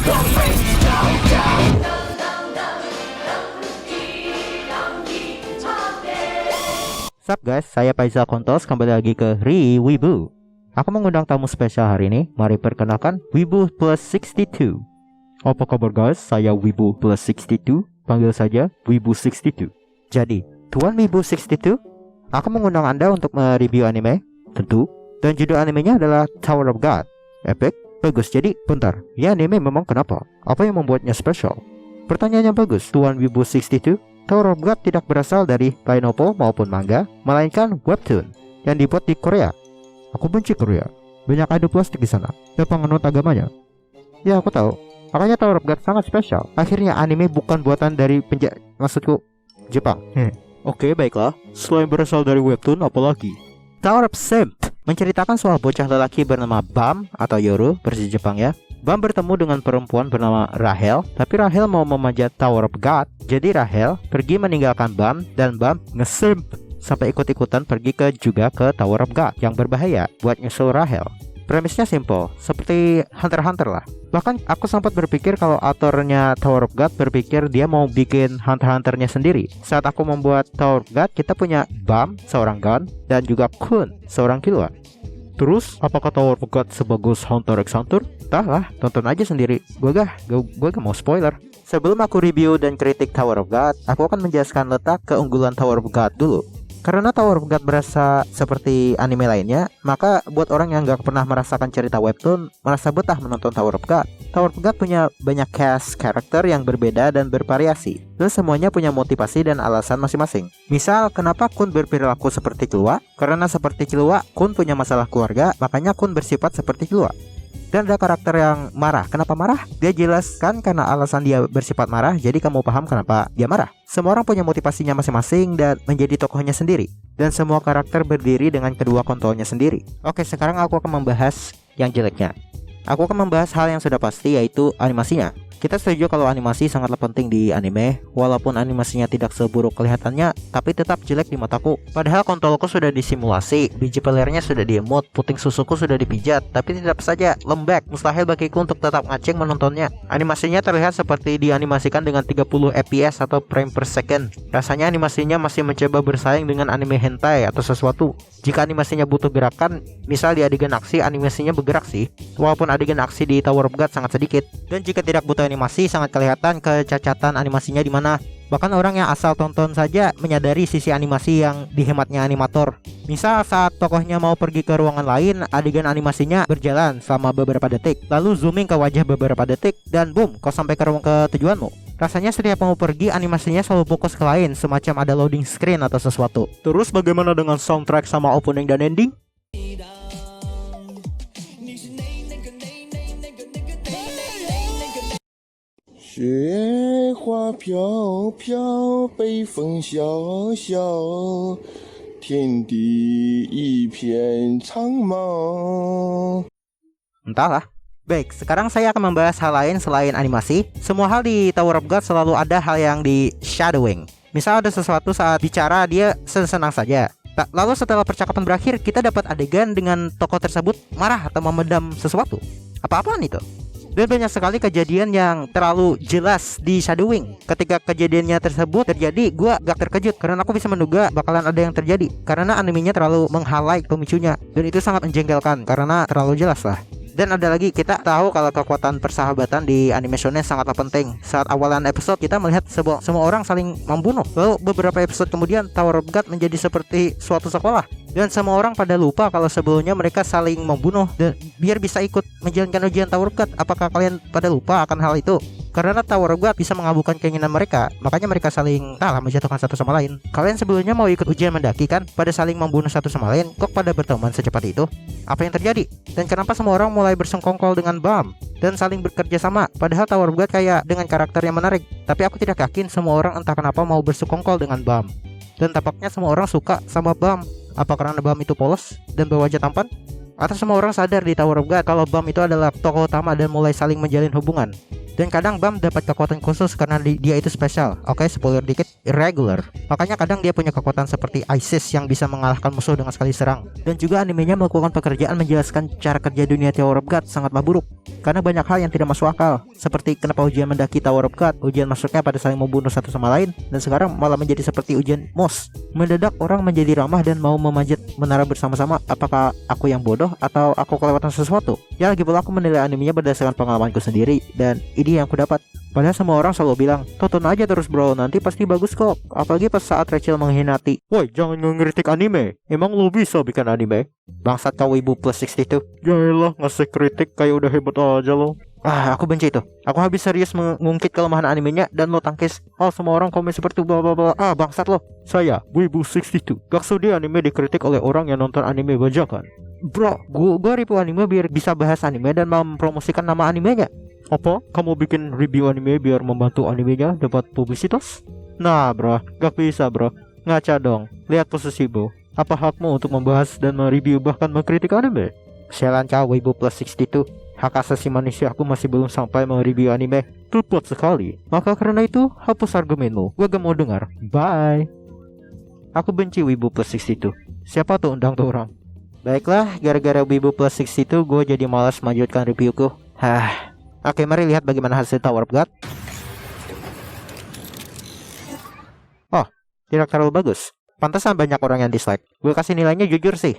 Sup guys, saya Faisal Kontos, kembali lagi ke Wibu. Aku mengundang tamu spesial hari ini. Mari perkenalkan Wibu Plus 62. Apa kabar guys? Saya Wibu Plus 62. Panggil saja Wibu 62. Jadi, Tuan Wibu 62, aku mengundang Anda untuk mereview anime, tentu. Dan judul animenya adalah Tower of God. Epic? Bagus, jadi bentar. Ya anime memang kenapa? Apa yang membuatnya spesial? Pertanyaan yang bagus, Tuan Wibu 62. Tower of God tidak berasal dari light novel maupun manga, melainkan webtoon yang dibuat di Korea. Aku benci Korea. Banyak adu plastik di sana dan penganut agamanya. Ya aku tahu. Makanya Tower of God sangat spesial. Akhirnya anime bukan buatan dari maksudku Jepang. Oke, baiklah. Selain berasal dari webtoon, apalagi? Tower of Simp menceritakan soal bocah lelaki bernama Bam atau Yoru versi Jepang ya. Bam bertemu dengan perempuan bernama Rahel, tapi Rahel mau memanjat Tower of God. Jadi Rahel pergi meninggalkan Bam dan Bam ngesimp sampai ikut-ikutan pergi juga ke Tower of God yang berbahaya buat nyusul Rahel. Premisnya simple, seperti Hunter x Hunter lah. Bahkan aku sempat berpikir kalau autornya Tower of God berpikir dia mau bikin Hunter x Hunter-nya sendiri. Saat aku membuat Tower of God, kita punya Bam, seorang Gon, dan juga Kun, seorang Killua. Terus, apakah Tower of God sebagus Hunter x Hunter? Entahlah, tonton aja sendiri. Gue gak mau spoiler. Sebelum aku review dan kritik Tower of God, aku akan menjelaskan letak keunggulan Tower of God dulu. Karena Tower of God berasa seperti anime lainnya, maka buat orang yang gak pernah merasakan cerita webtoon, merasa betah menonton Tower of God. Tower of God punya banyak cast karakter yang berbeda dan bervariasi, dan semuanya punya motivasi dan alasan masing-masing. Misal, kenapa Kun berperilaku seperti Killua? Karena seperti Killua, Kun punya masalah keluarga, makanya Kun bersifat seperti Killua. Dan ada karakter yang marah. Kenapa marah? Dia jelaskan karena alasan dia bersifat marah, jadi kamu paham kenapa dia marah. Semua orang punya motivasinya masing-masing dan menjadi tokohnya sendiri. Dan semua karakter berdiri dengan kedua kontrolnya sendiri. Oke, sekarang aku akan membahas yang jeleknya. Aku akan membahas hal yang sudah pasti, yaitu animasinya. Kita setuju kalau animasi sangatlah penting di anime. Walaupun animasinya tidak seburuk kelihatannya, tapi tetap jelek di mataku. Padahal kontrolku sudah disimulasi, biji playernya sudah diemut, puting susuku sudah dipijat, tapi tetap saja lembek. Mustahil bagiku untuk tetap ngaceng menontonnya. Animasinya terlihat seperti dianimasikan dengan 30 fps atau frame per second. Rasanya animasinya masih mencoba bersaing dengan anime hentai atau sesuatu. Jika animasinya butuh gerakan, misal di adegan aksi, animasinya bergerak sih. Walaupun adegan aksi di Tower of God sangat sedikit. Dan jika tidak butuh animasi, sangat kelihatan kecacatan animasinya di mana. Bahkan orang yang asal tonton saja menyadari sisi animasi yang dihematnya animator. Misal saat tokohnya mau pergi ke ruangan lain, adegan animasinya berjalan selama beberapa detik, lalu zooming ke wajah beberapa detik, dan boom, kau sampai ke ruang ketujuanmu. Rasanya setiap mau pergi, animasinya selalu fokus ke lain, semacam ada loading screen atau sesuatu. Terus bagaimana dengan soundtrack sama opening dan ending? 雪花飘飘，北风萧萧，天地一片苍茫。 Entahlah. Baik, sekarang saya akan membahas hal lain selain animasi. Semua hal di Tower of God selalu ada hal yang di shadowing. Misal ada sesuatu saat bicara dia senang saja. Lalu setelah percakapan berakhir, kita dapat adegan dengan tokoh tersebut marah atau memendam sesuatu. Apa-apaan itu? Dan banyak sekali kejadian yang terlalu jelas di shadowing. Ketika kejadiannya tersebut terjadi, gue gak terkejut karena aku bisa menduga bakalan ada yang terjadi. Karena animenya terlalu meng-highlight pemicunya. Dan itu sangat menjengkelkan karena terlalu jelas lah. Dan ada lagi, kita tahu kalau kekuatan persahabatan di anime shonen sangatlah penting. Saat awalan episode kita melihat semua orang saling membunuh. Lalu beberapa episode kemudian Tower of God menjadi seperti suatu sekolah. Dan semua orang pada lupa kalau sebelumnya mereka saling membunuh. Dan biar bisa ikut menjalankan ujian Tower of God, apakah kalian pada lupa akan hal itu? Karena Tower of God bisa mengabulkan keinginan mereka, makanya mereka saling menjatuhkan satu sama lain. Kalian sebelumnya mau ikut ujian mendaki kan? Pada saling membunuh satu sama lain, kok pada berteman secepat itu? Apa yang terjadi? Dan kenapa semua orang mulai bersengkongkol dengan Bam dan saling bekerja sama? Padahal Tower of God kayak dengan karakter yang menarik. Tapi aku tidak yakin semua orang entah kenapa mau bersekongkol dengan Bam. Dan tampaknya semua orang suka sama Bam. Apa karena Bam itu polos dan berwajah tampan? Atau semua orang sadar di Tower of God kalau Bam itu adalah tokoh utama dan mulai saling menjalin hubungan? Dan kadang Bam dapat kekuatan khusus karena dia itu spesial. Oke, spoiler dikit, irregular. Makanya kadang dia punya kekuatan seperti Isis yang bisa mengalahkan musuh dengan sekali serang. Dan juga animenya melakukan pekerjaan menjelaskan cara kerja dunia Tower of God sangatlah buruk. Karena banyak hal yang tidak masuk akal. Seperti kenapa ujian mendaki Tower of God, ujian masuknya pada saling membunuh satu sama lain, dan sekarang malah menjadi seperti ujian MOS. Mendadak orang menjadi ramah dan mau memanjat menara bersama-sama. Apakah aku yang bodoh atau aku kelewatan sesuatu? Ya, lagi pula aku menilai animenya berdasarkan pengalamanku sendiri, dan ini yang aku dapat. Padahal semua orang selalu bilang, tonton aja terus bro, nanti pasti bagus kok. Apalagi pas saat Rachel mengkhianati. Woi, jangan ngeritik anime. Emang lu bisa bikin anime? Bangsat kau Wibu Plus 62. Yaelah, ngasih kritik kayak udah hebat aja lo. Aku benci itu. Aku habis serius mengungkit kelemahan animenya dan lo tangkis. Oh, semua orang komen seperti bla bla bla. Bangsat lo. Saya, Wibu 62. Gak sudi anime dikritik oleh orang yang nonton anime bajakan. Bro, gua review anime biar bisa bahas anime dan mempromosikan nama animenya. Apa? Kamu bikin review anime biar membantu animenya dapat publisitas? Nah bro, gak bisa bro. Ngaca dong. Lihat posisimu. Apa hakmu untuk membahas dan mereview bahkan mengkritik anime? Sialan kau Wibu Plus 62. Hak asasi manusia aku masih belum sampai mereview anime. Tepat sekali. Maka karena itu, hapus argumenmu. Gua gak mau dengar. Bye. Aku benci Wibu Plus 62. Siapa tuh undang tuh orang? Baiklah, gara-gara Wibu Plus 62 gue jadi malas melanjutkan reviewku. Oke, mari lihat bagaimana hasil Tower of God. Oh, tidak terlalu bagus. Pantesan banyak orang yang dislike. Gue kasih nilainya jujur sih